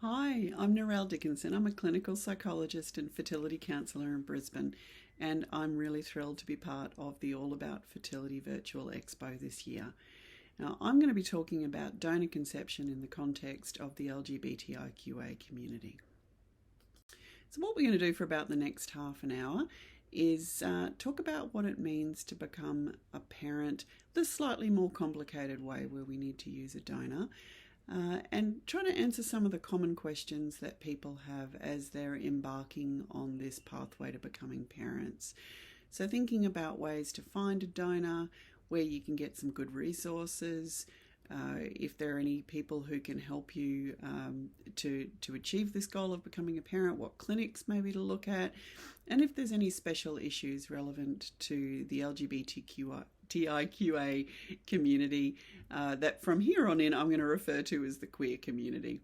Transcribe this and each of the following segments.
Hi, I'm Narelle Dickinson. I'm a clinical psychologist and fertility counsellor in Brisbane, and I'm really thrilled to be part of the All About Fertility Virtual Expo this year. Now, I'm going to be talking about donor conception in the context of the LGBTIQA community. So what we're going to do for about the next half an hour is talk about what it means to become a parent the slightly more complicated way where we need to use a donor. And trying to answer some of the common questions that people have as they're embarking on this pathway to becoming parents. So thinking about ways to find a donor, where you can get some good resources, if there are any people who can help you to achieve this goal of becoming a parent, what clinics maybe to look at, and if there's any special issues relevant to the LGBTQIA community that from here on in I'm going to refer to as the queer community.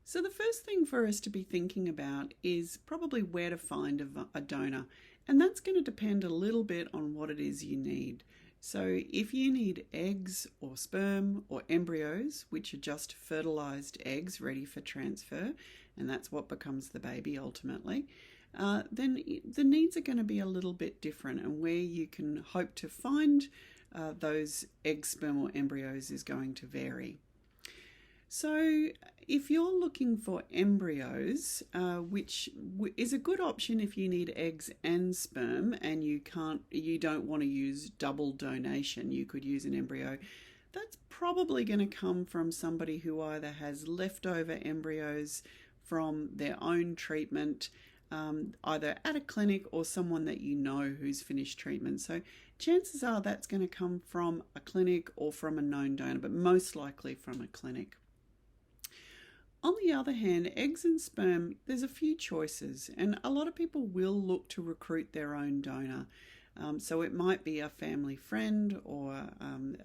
So the first thing for us to be thinking about is probably where to find a donor, and that's going to depend a little bit on what it is you need. So if you need eggs or sperm or embryos, which are just fertilized eggs ready for transfer, and that's what becomes the baby ultimately, then the needs are going to be a little bit different, and where you can hope to find those eggs, sperm or embryos is going to vary. So if you're looking for embryos, which is a good option if you need eggs and sperm and you don't want to use double donation, you could use an embryo. That's probably going to come from somebody who either has leftover embryos from their own treatment, either at a clinic or someone that you know who's finished treatment. So chances are that's going to come from a clinic or from a known donor, but most likely from a clinic. On the other hand, eggs and sperm, there's a few choices, and a lot of people will look to recruit their own donor. So it might be a family friend or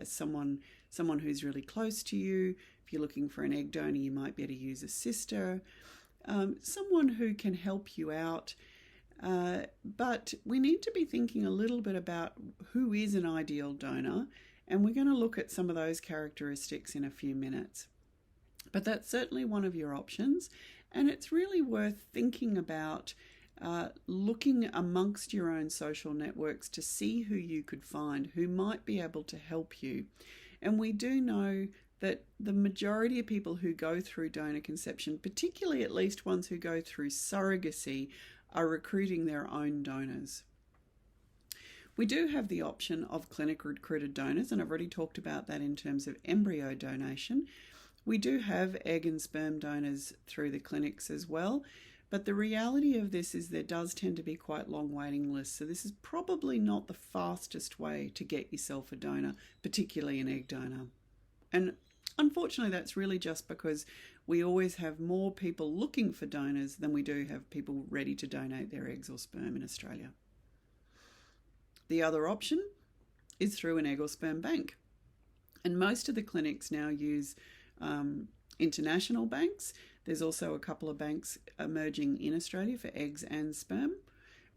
someone who's really close to you. If you're looking for an egg donor, you might be able to use a sister, someone who can help you out. But we need to be thinking a little bit about who is an ideal donor, and we're going to look at some of those characteristics in a few minutes. But that's certainly one of your options, and it's really worth thinking about looking amongst your own social networks to see who you could find who might be able to help you. And we do know that the majority of people who go through donor conception, particularly at least ones who go through surrogacy, are recruiting their own donors. We do have the option of clinic recruited donors, and I've already talked about that in terms of embryo donation. We do have egg and sperm donors through the clinics as well, but the reality of this is there does tend to be quite long waiting lists, so this is probably not the fastest way to get yourself a donor, particularly an egg donor. And unfortunately, that's really just because we always have more people looking for donors than we do have people ready to donate their eggs or sperm in Australia. The other option is through an egg or sperm bank, and most of the clinics now use international banks. There's also a couple of banks emerging in Australia for eggs and sperm,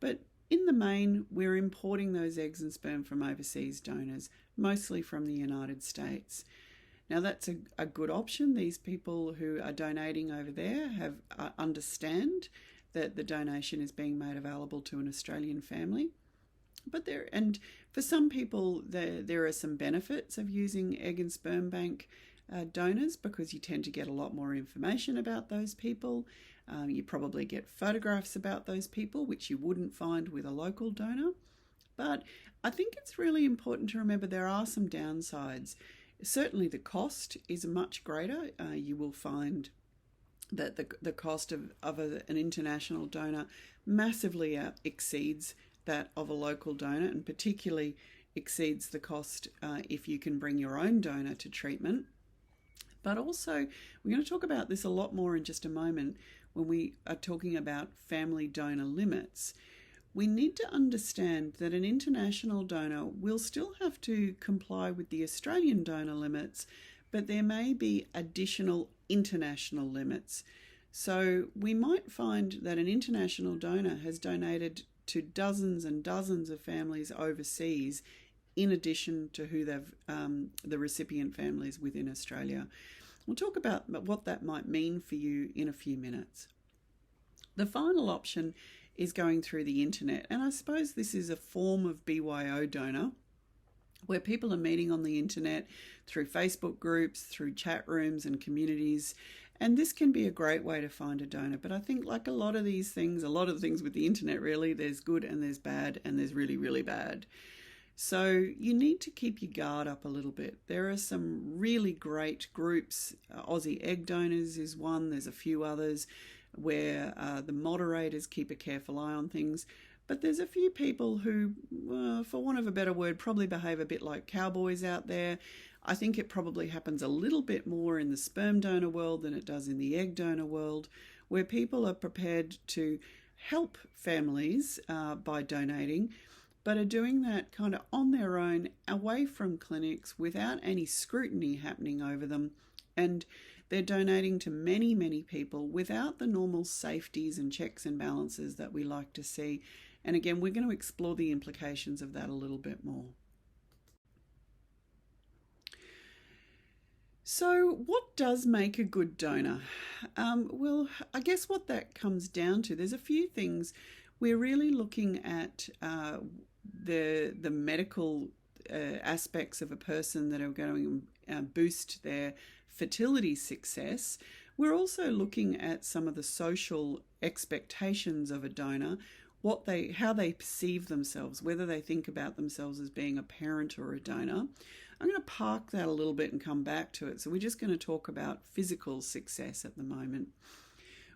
but in the main we're importing those eggs and sperm from overseas donors, mostly from the United States. Now that's a good option. These people who are donating over there understand that the donation is being made available to an Australian family. But for some people there are some benefits of using egg and sperm bank donors, because you tend to get a lot more information about those people. You probably get photographs about those people, which you wouldn't find with a local donor. But I think it's really important to remember there are some downsides. Certainly the cost is much greater. You will find that the cost of an international donor massively exceeds that of a local donor, and particularly exceeds the cost if you can bring your own donor to treatment. But also, we're going to talk about this a lot more in just a moment when we are talking about family donor limits. We need to understand that an international donor will still have to comply with the Australian donor limits, but there may be additional international limits. So we might find that an international donor has donated to dozens and dozens of families overseas, in addition to who the recipient families within Australia. We'll talk about what that might mean for you in a few minutes. The final option is going through the internet, and I suppose this is a form of BYO donor where people are meeting on the internet through Facebook groups, through chat rooms and communities, and this can be a great way to find a donor. But I think like a lot of the things with the internet really, there's good and there's bad and there's really, really bad. So you need to keep your guard up a little bit. There are some really great groups. Aussie Egg Donors is one. There's a few others where the moderators keep a careful eye on things. But there's a few people who, for want of a better word, probably behave a bit like cowboys out there. I think it probably happens a little bit more in the sperm donor world than it does in the egg donor world, where people are prepared to help families by donating, but are doing that kind of on their own, away from clinics, without any scrutiny happening over them. And they're donating to many, many people without the normal safeties and checks and balances that we like to see. And again, we're going to explore the implications of that a little bit more. So what does make a good donor? Well, I guess what that comes down to, there's a few things. We're really looking at the medical aspects of a person that are going to boost their fertility success. We're also looking at some of the social expectations of a donor, how they perceive themselves, whether they think about themselves as being a parent or a donor. I'm going to park that a little bit and come back to it. So we're just going to talk about physical success at the moment.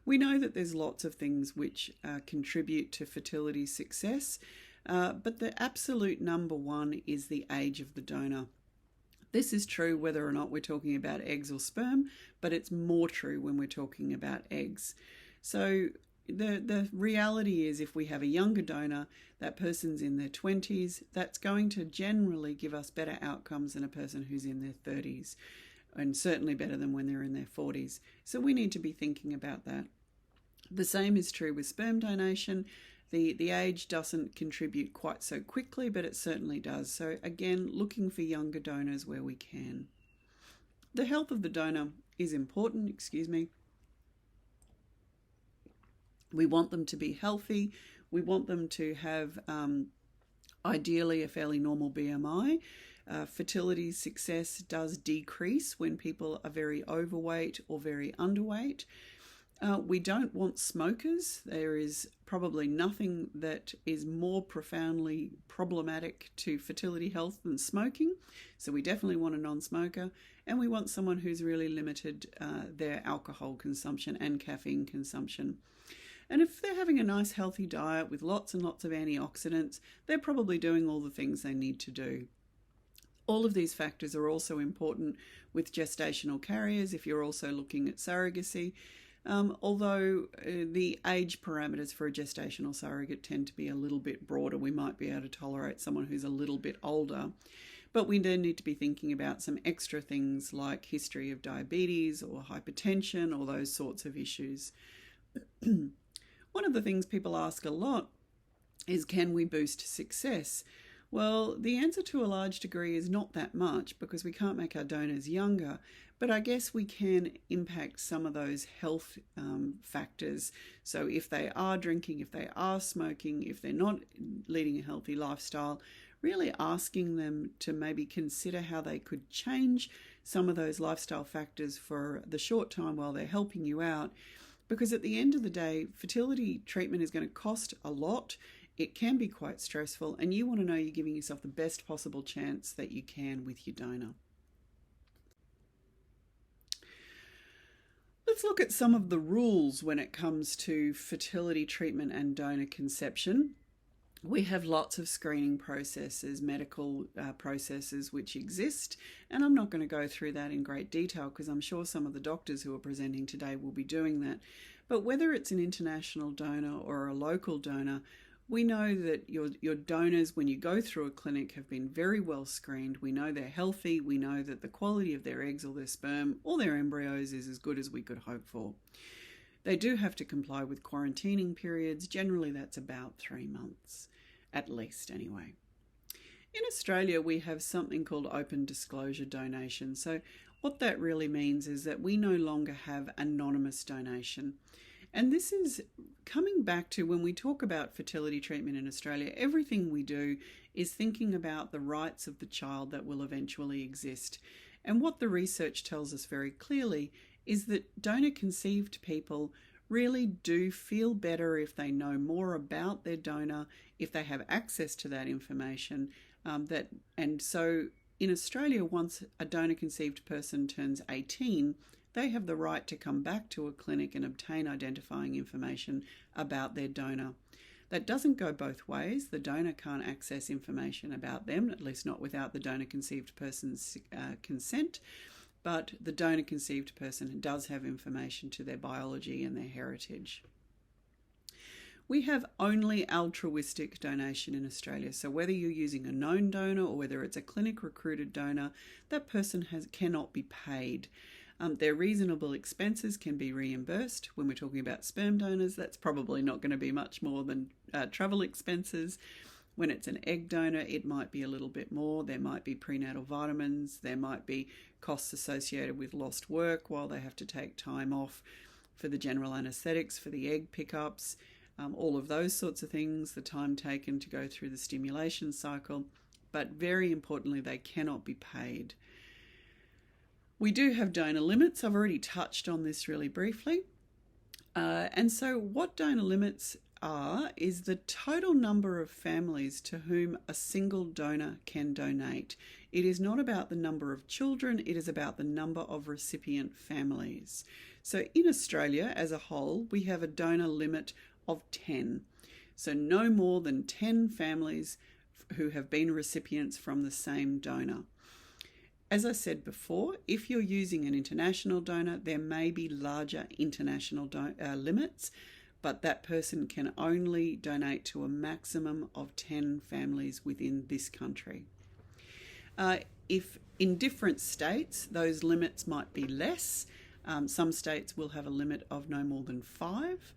We know that there's lots of things which contribute to fertility success, but the absolute number one is the age of the donor. This is true whether or not we're talking about eggs or sperm, but it's more true when we're talking about eggs. So the reality is, if we have a younger donor, that person's in their 20s, that's going to generally give us better outcomes than a person who's in their 30s, and certainly better than when they're in their 40s. So we need to be thinking about that. The same is true with sperm donation. The age doesn't contribute quite so quickly, but it certainly does. So again, looking for younger donors where we can. The health of the donor is important, We want them to be healthy. We want them to have ideally a fairly normal BMI. Fertility success does decrease when people are very overweight or very underweight. We don't want smokers. There is probably nothing that is more profoundly problematic to fertility health than smoking. So we definitely want a non-smoker. And we want someone who's really limited their alcohol consumption and caffeine consumption. And if they're having a nice healthy diet with lots and lots of antioxidants, they're probably doing all the things they need to do. All of these factors are also important with gestational carriers if you're also looking at surrogacy. Although the age parameters for a gestational surrogate tend to be a little bit broader. We might be able to tolerate someone who's a little bit older. But we then need to be thinking about some extra things like history of diabetes or hypertension or those sorts of issues. One of the things people ask a lot is, can we boost success? Well, the answer to a large degree is not that much, because we can't make our donors younger, but I guess we can impact some of those health factors. So if they are drinking, if they are smoking, if they're not leading a healthy lifestyle, really asking them to maybe consider how they could change some of those lifestyle factors for the short time while they're helping you out. Because at the end of the day, fertility treatment is going to cost a lot. It can be quite stressful, and you want to know you're giving yourself the best possible chance that you can with your donor. Let's look at some of the rules when it comes to fertility treatment and donor conception. We have lots of screening processes, medical processes which exist, and I'm not going to go through that in great detail because I'm sure some of the doctors who are presenting today will be doing that. But whether it's an international donor or a local donor, we know that your donors, when you go through a clinic, have been very well screened. We know they're healthy. We know that the quality of their eggs or their sperm or their embryos is as good as we could hope for. They do have to comply with quarantining periods. Generally, that's about 3 months. At least, anyway. In Australia, we have something called open disclosure donation. So What that really means is that we no longer have anonymous donation. And this is coming back to when we talk about fertility treatment in Australia, everything we do is thinking about the rights of the child that will eventually exist. And what the research tells us very clearly is that donor-conceived people really do feel better if they know more about their donor, if they have access to that information. And so in Australia, once a donor-conceived person turns 18, they have the right to come back to a clinic and obtain identifying information about their donor. That doesn't go both ways. The donor can't access information about them, at least not without the donor-conceived person's consent, but the donor-conceived person does have information to their biology and their heritage. We have only altruistic donation in Australia. So whether you're using a known donor or whether it's a clinic-recruited donor, that person cannot be paid. Their reasonable expenses can be reimbursed. When we're talking about sperm donors, that's probably not going to be much more than travel expenses. When it's an egg donor, it might be a little bit more. There might be prenatal vitamins. There might be costs associated with lost work while they have to take time off for the general anaesthetics, for the egg pickups, all of those sorts of things, the time taken to go through the stimulation cycle. But very importantly, they cannot be paid. We do have donor limits. I've already touched on this really briefly. And so what donor limits are is the total number of families to whom a single donor can donate. It is not about the number of children, it is about the number of recipient families. So in Australia as a whole, we have a donor limit of 10. So no more than 10 families who have been recipients from the same donor. As I said before, if you're using an international donor, there may be larger international limits, but that person can only donate to a maximum of 10 families within this country. If in different states, those limits might be less. Some states will have a limit of no more than 5.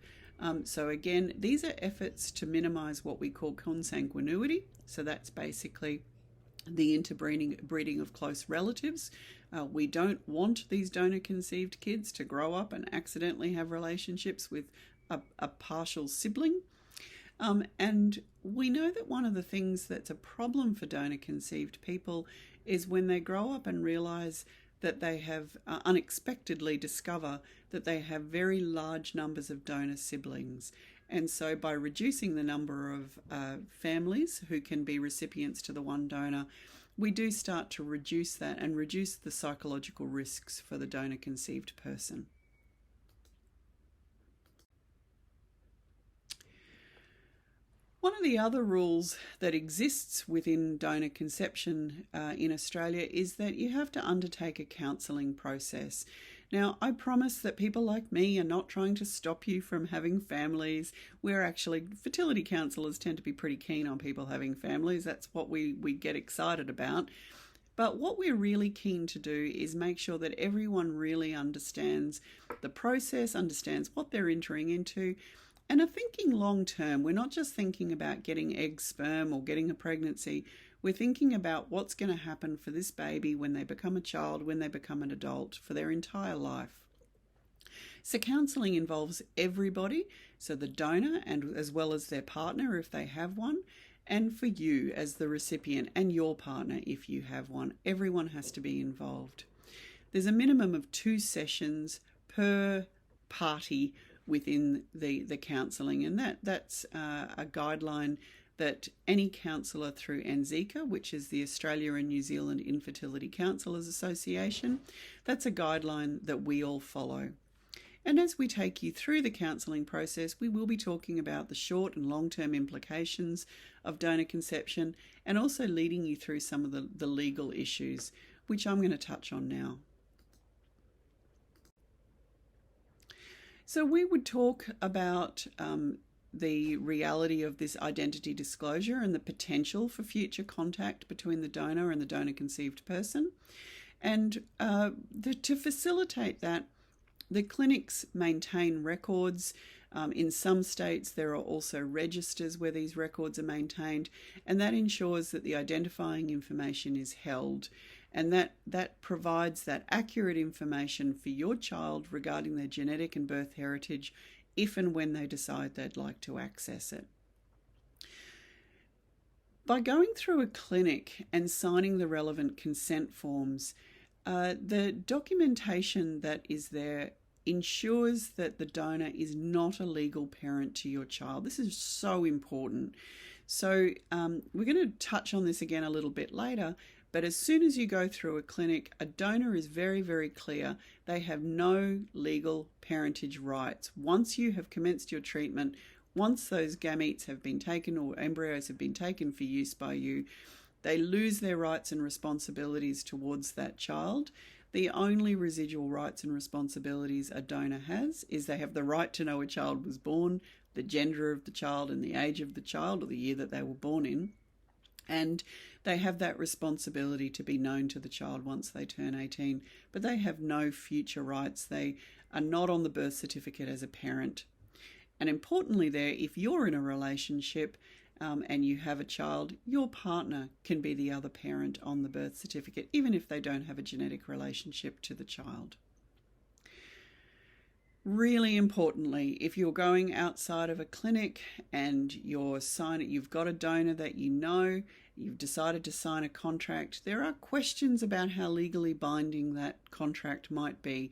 So again, these are efforts to minimise what we call consanguinity. So that's basically the interbreeding of close relatives. We don't want these donor-conceived kids to grow up and accidentally have relationships with a partial sibling. And we know that one of the things that's a problem for donor-conceived people is when they grow up and realise that they have unexpectedly discover that they have very large numbers of donor siblings. And so by reducing the number of families who can be recipients to the one donor, we do start to reduce that and reduce the psychological risks for the donor-conceived person. One of the other rules that exists within donor conception in Australia is that you have to undertake a counselling process. Now, I promise that people like me are not trying to stop you from having families. We're actually, fertility counsellors tend to be pretty keen on people having families. That's what we get excited about. But what we're really keen to do is make sure that everyone really understands the process, understands what they're entering into, and are thinking long term. We're not just thinking about getting egg sperm or getting a pregnancy. We're thinking about what's going to happen for this baby when they become a child, when they become an adult, for their entire life. So counselling involves everybody, so the donor and as well as their partner if they have one, and for you as the recipient and your partner if you have one. Everyone has to be involved. There's a minimum of 2 sessions per party within the counselling, and that's a guideline that any counsellor through ANZICA, which is the Australia and New Zealand Infertility Counsellors Association, that's a guideline that we all follow. And as we take you through the counselling process, we will be talking about the short and long-term implications of donor conception and also leading you through some of the legal issues, which I'm going to touch on now. So we would talk about the reality of this identity disclosure and the potential for future contact between the donor and the donor-conceived person. And to facilitate that, the clinics maintain records. In some states, there are also registers where these records are maintained, and that ensures that the identifying information is held. And that provides that accurate information for your child regarding their genetic and birth heritage if and when they decide they'd like to access it. By going through a clinic and signing the relevant consent forms, the documentation that is there ensures that the donor is not a legal parent to your child. This is so important. So we're going to touch on this again a little bit later, but as soon as you go through a clinic, a donor is very, very clear. They have no legal parentage rights. Once you have commenced your treatment, once those gametes have been taken or embryos have been taken for use by you, they lose their rights and responsibilities towards that child. The only residual rights and responsibilities a donor has is they have the right to know a child was born, the gender of the child and the age of the child or the year that they were born in. And they have that responsibility to be known to the child once they turn 18, but they have no future rights. They are not on the birth certificate as a parent. And importantly there, if you're in a relationship and you have a child, your partner can be the other parent on the birth certificate, even if they don't have a genetic relationship to the child. Really importantly, if you're going outside of a clinic and you've got a donor that you know, you've decided to sign a contract, there are questions about how legally binding that contract might be.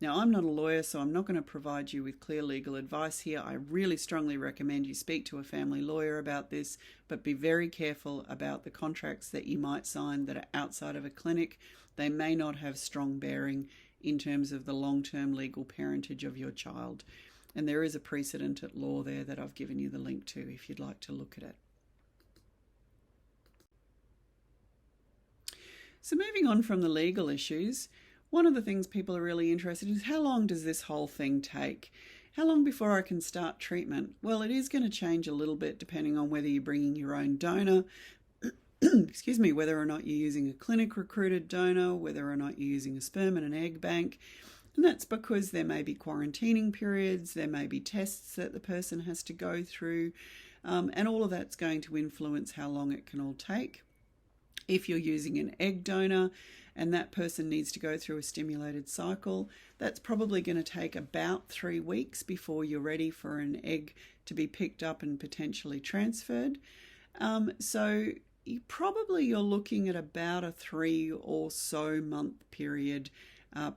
Now, I'm not a lawyer, so I'm not going to provide you with clear legal advice here. I really strongly recommend you speak to a family lawyer about this, but be very careful about the contracts that you might sign that are outside of a clinic. They may not have strong bearing in terms of the long-term legal parentage of your child. And there is a precedent at law there that I've given you the link to if you'd like to look at it. So moving on from the legal issues, one of the things people are really interested in is how long does this whole thing take? How long before I can start treatment? Well, it is going to change a little bit depending on whether you're bringing your own donor, excuse me, whether or not you're using a clinic recruited donor, whether or not you're using a sperm and an egg bank. And that's because there may be quarantining periods, there may be tests that the person has to go through, and all of that's going to influence how long it can all take. If you're using an egg donor and that person needs to go through a stimulated cycle, that's probably going to take about 3 weeks before you're ready for an egg to be picked up and potentially transferred. So you're looking at about a 3 or so month period,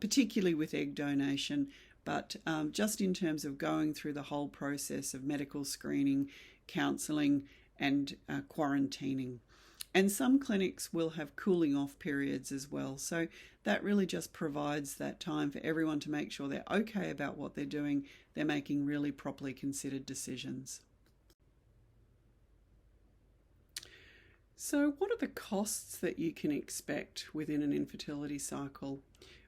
particularly with egg donation, but just in terms of going through the whole process of medical screening, counselling and quarantining. And some clinics will have cooling off periods as well. So that really just provides that time for everyone to make sure they're okay about what they're doing. They're making really properly considered decisions. So what are the costs that you can expect within an infertility cycle?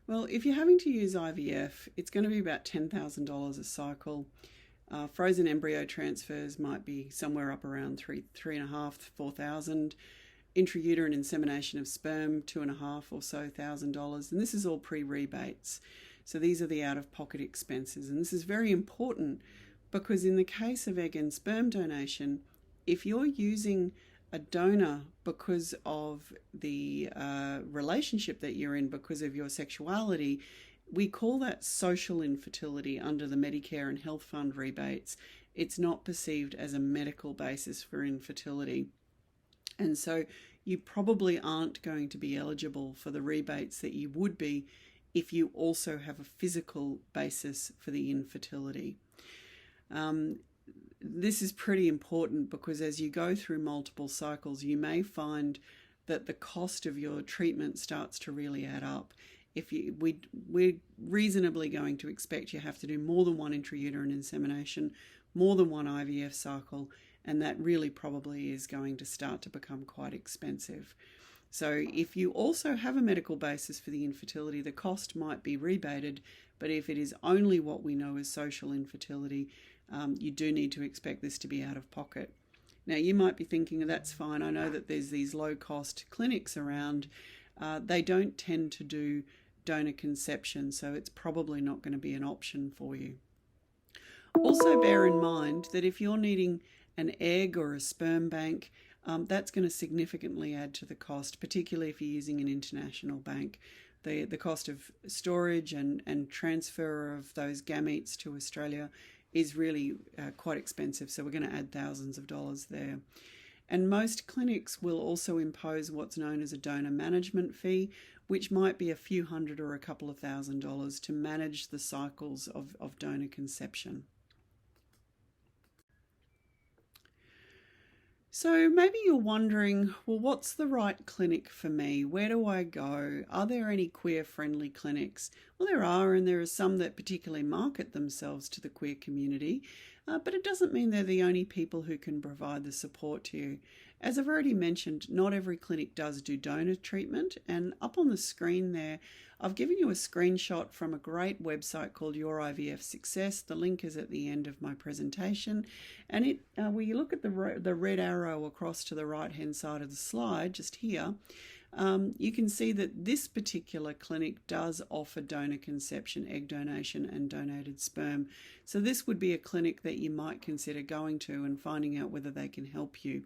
Well, if you're having to use IVF, it's going to be about $10,000 a cycle. Frozen embryo transfers might be somewhere up around $3,500 to $4,000. Intrauterine insemination of sperm, $2,500 or so thousand, and this is all pre-rebates. So these are the out-of-pocket expenses, and this is very important because in the case of egg and sperm donation, if you're using a donor because of the relationship that you're in, because of your sexuality, we call that social infertility under the Medicare and Health Fund rebates. It's not perceived as a medical basis for infertility. And so you probably aren't going to be eligible for the rebates that you would be if you also have a physical basis for the infertility. This is pretty important because as you go through multiple cycles, you may find that the cost of your treatment starts to really add up. We're reasonably going to expect you have to do more than one intrauterine insemination, more than one IVF cycle, and that really probably is going to start to become quite expensive. So if you also have a medical basis for the infertility, the cost might be rebated, but if it is only what we know as social infertility, you do need to expect this to be out of pocket. Now, you might be thinking, that's fine, I know that there's these low-cost clinics around. They don't tend to do donor conception, so it's probably not going to be an option for you. Also bear in mind that if you're needing an egg or a sperm bank, that's going to significantly add to the cost, particularly if you're using an international bank. The cost of storage and transfer of those gametes to Australia is really quite expensive, so we're going to add thousands of dollars there. And most clinics will also impose what's known as a donor management fee, which might be a few hundred or a couple of $1,000s to manage the cycles of donor conception. So maybe you're wondering, well, what's the right clinic for me? Where do I go? Are there any queer-friendly clinics? Well, there are, and there are some that particularly market themselves to the queer community, but it doesn't mean they're the only people who can provide the support to you. As I've already mentioned, not every clinic does do donor treatment, and up on the screen there, I've given you a screenshot from a great website called Your IVF Success. The link is at the end of my presentation, and where you look at the red arrow across to the right-hand side of the slide, just here, you can see that this particular clinic does offer donor conception, egg donation, and donated sperm. So this would be a clinic that you might consider going to and finding out whether they can help you.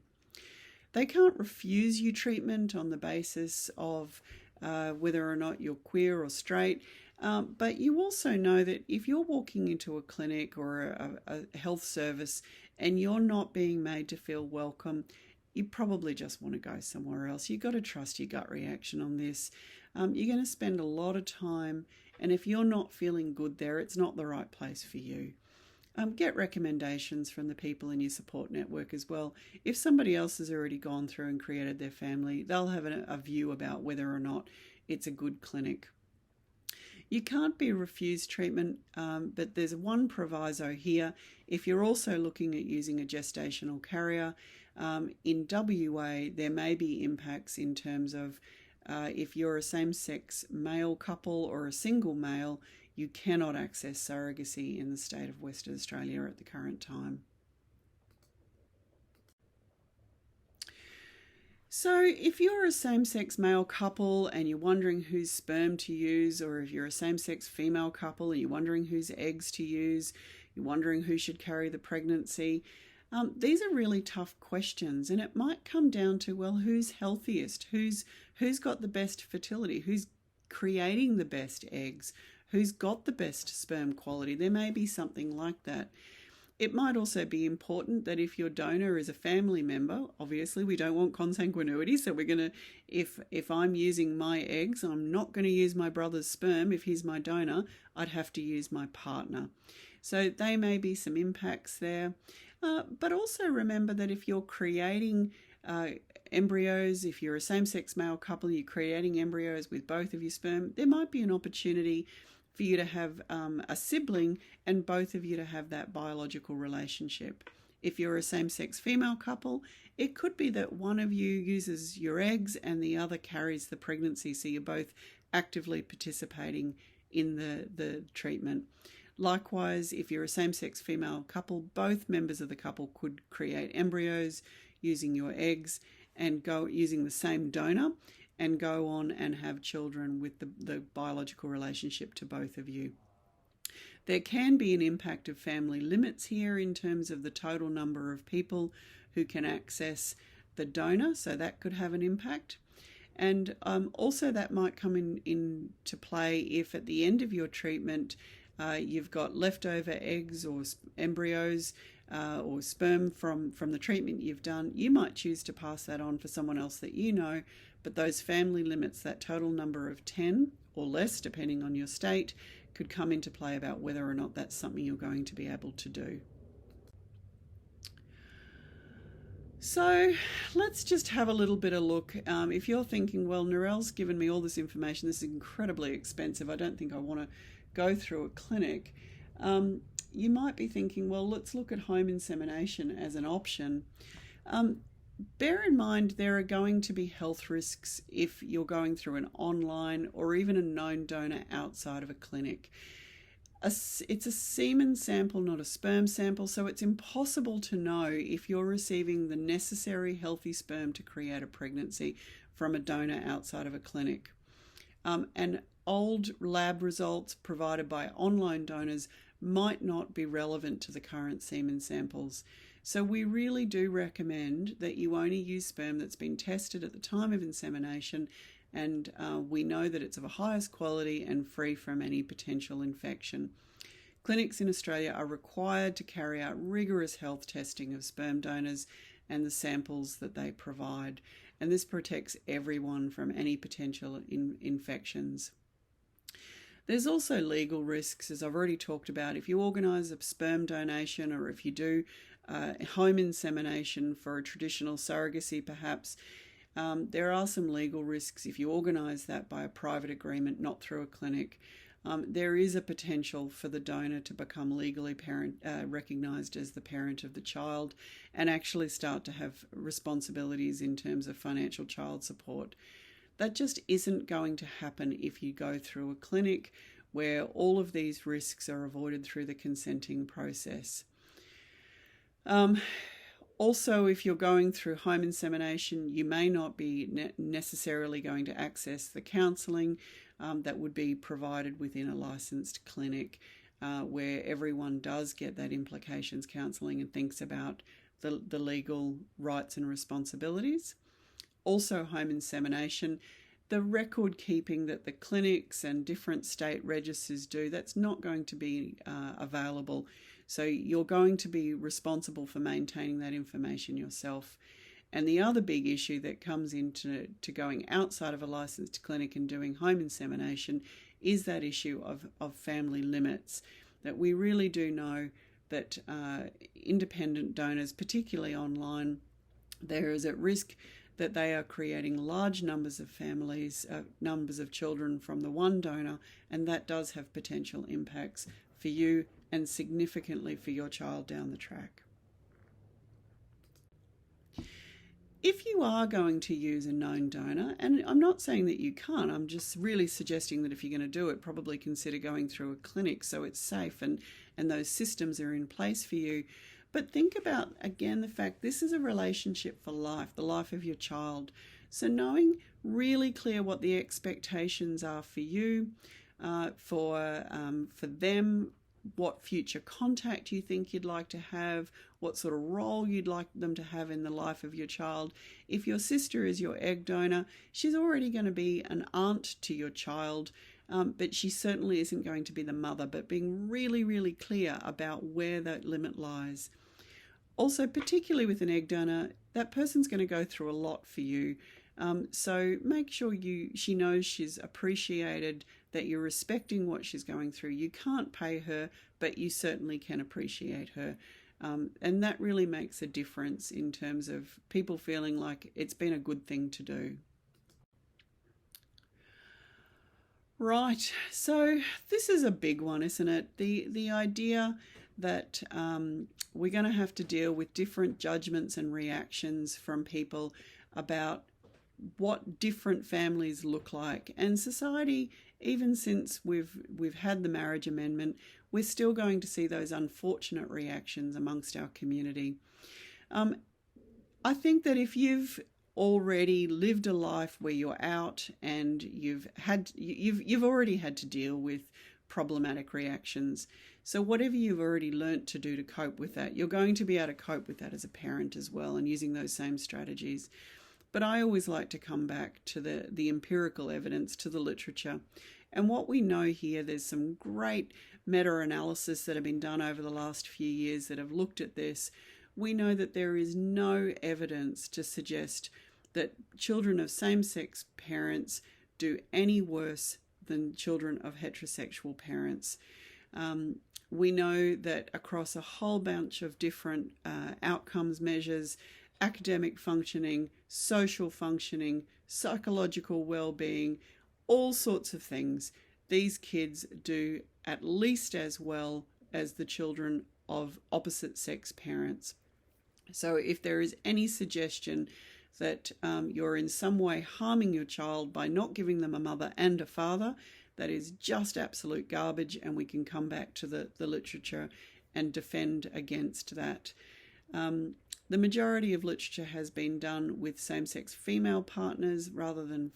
They can't refuse you treatment on the basis of whether or not you're queer or straight, but you also know that if you're walking into a clinic or a health service and you're not being made to feel welcome, you probably just want to go somewhere else. You've got to trust your gut reaction on this. You're going to spend a lot of time, and if you're not feeling good there, it's not the right place for you. Get recommendations from the people in your support network as well. If somebody else has already gone through and created their family, they'll have a view about whether or not it's a good clinic. You can't be refused treatment, but there's one proviso here. If you're also looking at using a gestational carrier, in WA, there may be impacts in terms of if you're a same-sex male couple or a single male, you cannot access surrogacy in the state of Western Australia at the current time. So if you're a same-sex male couple and you're wondering whose sperm to use, or if you're a same-sex female couple and you're wondering whose eggs to use, you're wondering who should carry the pregnancy, these are really tough questions, and it might come down to, well, who's healthiest, who's got the best fertility, who's creating the best eggs, who's got the best sperm quality. There may be something like that. It might also be important that if your donor is a family member, obviously we don't want consanguinity, so we're going to, if I'm using my eggs, I'm not going to use my brother's sperm. If he's my donor, I'd have to use my partner. So there may be some impacts there. But also remember that if you're creating embryos, if you're a same-sex male couple, you're creating embryos with both of your sperm, there might be an opportunity for you to have a sibling and both of you to have that biological relationship. If you're a same-sex female couple, it could be that one of you uses your eggs and the other carries the pregnancy, so you're both actively participating in the treatment. Likewise, if you're a same-sex female couple, both members of the couple could create embryos using your eggs and go using the same donor and go on and have children with the biological relationship to both of you. There can be an impact of family limits here in terms of the total number of people who can access the donor, so that could have an impact. And also that might come into play if at the end of your treatment you've got leftover eggs or embryos or sperm from the treatment you've done. You might choose to pass that on for someone else that you know, but those family limits, that total number of 10 or less, depending on your state, could come into play about whether or not that's something you're going to be able to do. So let's just have a little bit of look. If you're thinking, well, Narelle's given me all this information, this is incredibly expensive, I don't think I want to go through a clinic, you might be thinking, well, let's look at home insemination as an option. Bear in mind there are going to be health risks if you're going through an online or even a known donor outside of a clinic. It's a semen sample, not a sperm sample, so it's impossible to know if you're receiving the necessary healthy sperm to create a pregnancy from a donor outside of a clinic. And old lab results provided by online donors might not be relevant to the current semen samples. So we really do recommend that you only use sperm that's been tested at the time of insemination, and we know that it's of a highest quality and free from any potential infection. Clinics in Australia are required to carry out rigorous health testing of sperm donors and the samples that they provide, and this protects everyone from any potential infections. There's also legal risks, as I've already talked about. If you organise a sperm donation, or if you do home insemination for a traditional surrogacy perhaps, there are some legal risks if you organise that by a private agreement, not through a clinic. There is a potential for the donor to become legally recognised as the parent of the child and actually start to have responsibilities in terms of financial child support. That just isn't going to happen if you go through a clinic where all of these risks are avoided through the consenting process. Also, if you're going through home insemination, you may not be necessarily going to access the counselling that would be provided within a licensed clinic, where everyone does get that implications counselling and thinks about the legal rights and responsibilities. Also, home insemination, the record keeping that the clinics and different state registers do, that's not going to be available. So you're going to be responsible for maintaining that information yourself. And the other big issue that comes into going outside of a licensed clinic and doing home insemination is that issue of family limits. That we really do know that independent donors, particularly online, there is at risk that they are creating large numbers of families, numbers of children from the one donor, and that does have potential impacts for you and significantly for your child down the track. If you are going to use a known donor, and I'm not saying that you can't, I'm just really suggesting that if you're going to do it, probably consider going through a clinic so it's safe and those systems are in place for you. But think about, again, the fact this is a relationship for life, the life of your child. So knowing really clear what the expectations are for you, for them, what future contact you think you'd like to have, what sort of role you'd like them to have in the life of your child. If your sister is your egg donor, she's already going to be an aunt to your child, but she certainly isn't going to be the mother, but being really, really clear about where that limit lies. Also, particularly with an egg donor, that person's going to go through a lot for you. So make sure she knows she's appreciated, that you're respecting what she's going through. You can't pay her, but you certainly can appreciate her. And that really makes a difference in terms of people feeling like it's been a good thing to do. Right, so this is a big one, isn't it? The idea that we're going to have to deal with different judgments and reactions from people about what different families look like. And society, even since we've had the marriage amendment, we're still going to see those unfortunate reactions amongst our community. I think that if you've already lived a life where you're out and you've already had to deal with problematic reactions, so whatever you've already learnt to do to cope with that, you're going to be able to cope with that as a parent as well, and using those same strategies. But I always like to come back to the empirical evidence, to the literature. And what we know here, there's some great meta-analysis that have been done over the last few years that have looked at this. We know that there is no evidence to suggest that children of same-sex parents do any worse than children of heterosexual parents. We know that across a whole bunch of different outcomes measures, academic functioning, social functioning, psychological well-being, all sorts of things, these kids do at least as well as the children of opposite sex parents. So if there is any suggestion that you're in some way harming your child by not giving them a mother and a father, that is just absolute garbage, and we can come back to the literature and defend against that. The majority of literature has been done with same-sex female partners rather than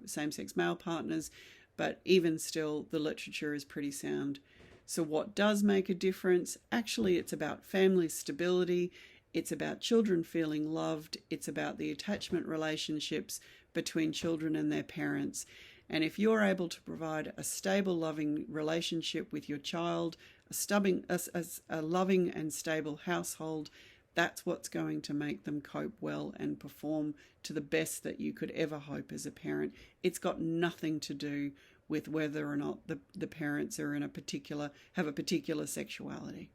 same-sex male partners, but even still, the literature is pretty sound. So what does make a difference? Actually, it's about family stability It's about children feeling loved. It's about the attachment relationships between children and their parents. And if you're able to provide a stable, loving relationship with your child, a loving and stable household, that's what's going to make them cope well and perform to the best that you could ever hope as a parent. It's got nothing to do with whether or not the parents are in have a particular sexuality.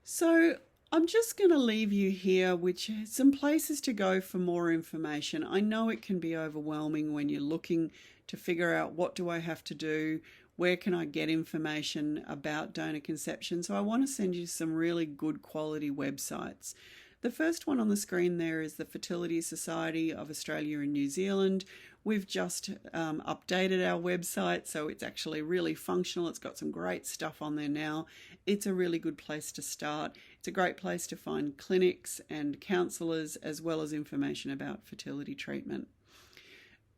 So I'm just going to leave you here with some places to go for more information. I know it can be overwhelming when you're looking to figure out, what do I have to do? Where can I get information about donor conception? So I want to send you some really good quality websites. The first one on the screen there is the Fertility Society of Australia and New Zealand. We've just updated our website, so it's actually really functional. It's got some great stuff on there now. It's a really good place to start. It's a great place to find clinics and counsellors, as well as information about fertility treatment.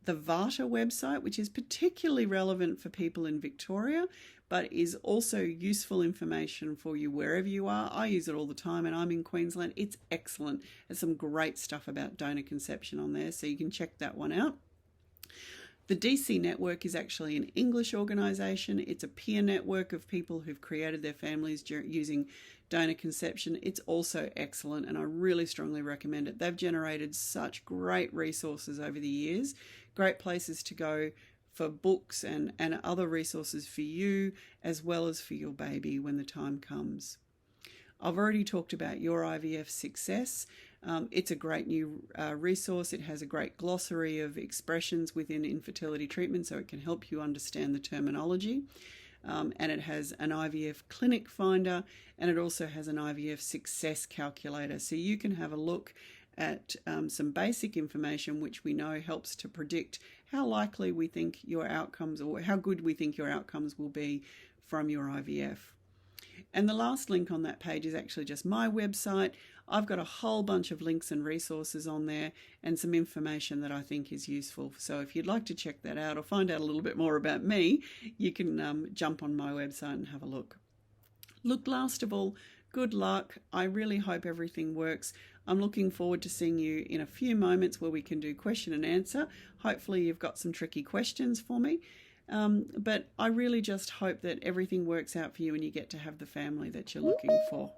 The VARTA website, which is particularly relevant for people in Victoria, but is also useful information for you wherever you are. I use it all the time, and I'm in Queensland. It's excellent. There's some great stuff about donor conception on there, so you can check that one out. The DC Network is actually an English organisation. It's a peer network of people who've created their families using donor conception. It's also excellent, and I really strongly recommend it. They've generated such great resources over the years, great places to go for books and other resources for you, as well as for your baby when the time comes. I've already talked about Your IVF Success. It's a great new resource. It has a great glossary of expressions within infertility treatment, so it can help you understand the terminology. And it has an IVF clinic finder, and it also has an IVF success calculator. So you can have a look at some basic information which we know helps to predict how likely we think your outcomes, or how good we think your outcomes will be from your IVF. And the last link on that page is actually just my website. I've got a whole bunch of links and resources on there and some information that I think is useful. So if you'd like to check that out or find out a little bit more about me, you can jump on my website and have a look. Look, last of all, good luck. I really hope everything works. I'm looking forward to seeing you in a few moments where we can do question and answer. Hopefully you've got some tricky questions for me. But I really just hope that everything works out for you and you get to have the family that you're looking for.